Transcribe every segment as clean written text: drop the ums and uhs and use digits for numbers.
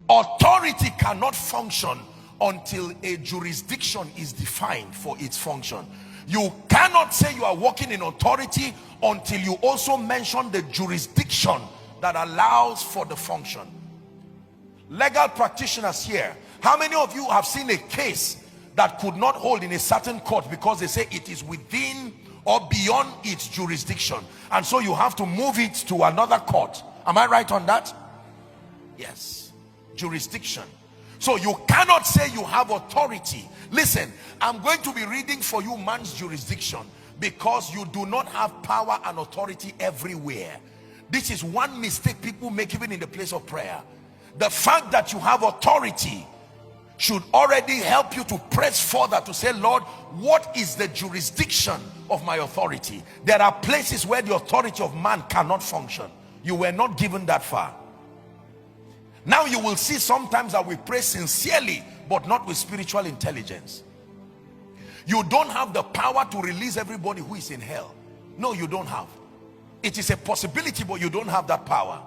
Authority cannot function until a jurisdiction is defined for its function. You cannot say you are walking in authority until you also mention the jurisdiction that allows for the function. Legal practitioners here, how many of you have seen a case that could not hold in a certain court because they say it is within or beyond its jurisdiction, and so you have to move it to another court? Am I right on that? Yes. Jurisdiction. So you cannot say you have authority. Listen, I'm going to be reading for you man's jurisdiction, because you do not have power and authority everywhere. This is one mistake people make even in the place of prayer. The fact that you have authority should already help you to press further to say, Lord, what is the jurisdiction of my authority? There are places where the authority of man cannot function. You were not given that far. Now you will see sometimes that we pray sincerely but not with spiritual intelligence. You don't have the power to release everybody who is in hell. No, you don't have. It is a possibility, but you don't have that power.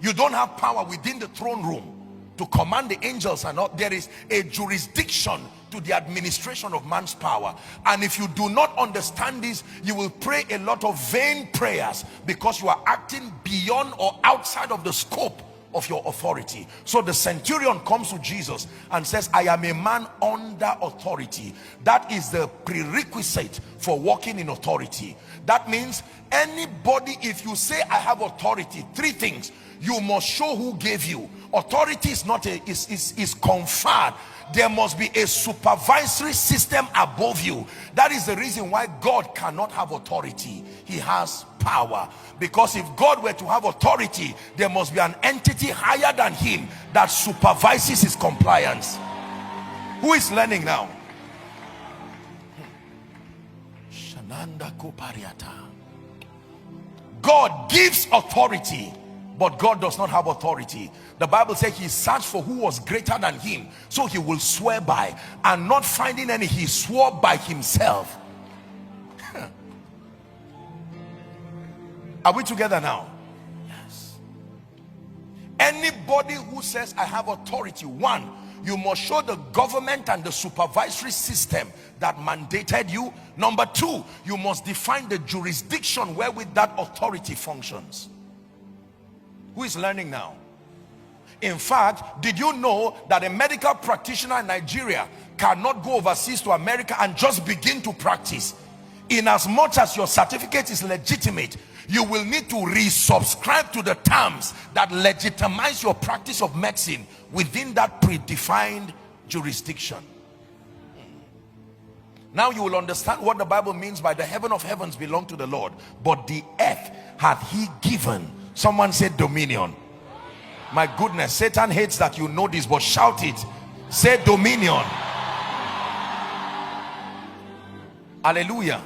You don't have power within the throne room to command the angels and all. There is a jurisdiction to the administration of man's power, and if you do not understand this, you will pray a lot of vain prayers because you are acting beyond or outside of the scope of your authority. So the centurion comes to Jesus and says, I am a man under authority. That is the prerequisite for walking in authority. That means anybody, if you say I have authority, three things: you must show who gave you. Authority is not is conferred. There must be a supervisory system above you. That is the reason why God cannot have authority. He has power, because if God were to have authority, there must be an entity higher than him that supervises his compliance. Who is learning now? God gives authority, but God does not have authority. The Bible says he searched for who was greater than him, so he will swear by, and not finding any, he swore by himself. Are we together now? Yes. Anybody who says I have authority, one, you must show the government and the supervisory system that mandated you. Number two, you must define the jurisdiction wherewith that authority functions. Who is learning now? In fact, did you know that a medical practitioner in Nigeria cannot go overseas to America and just begin to practice? In as much as your certificate is legitimate, you will need to resubscribe to the terms that legitimize your practice of medicine within that predefined jurisdiction. Now you will understand what the Bible means by the heaven of heavens belong to the Lord, but the earth hath he given. Someone said dominion. My goodness, Satan hates that you know this, but shout it. Say dominion. Hallelujah.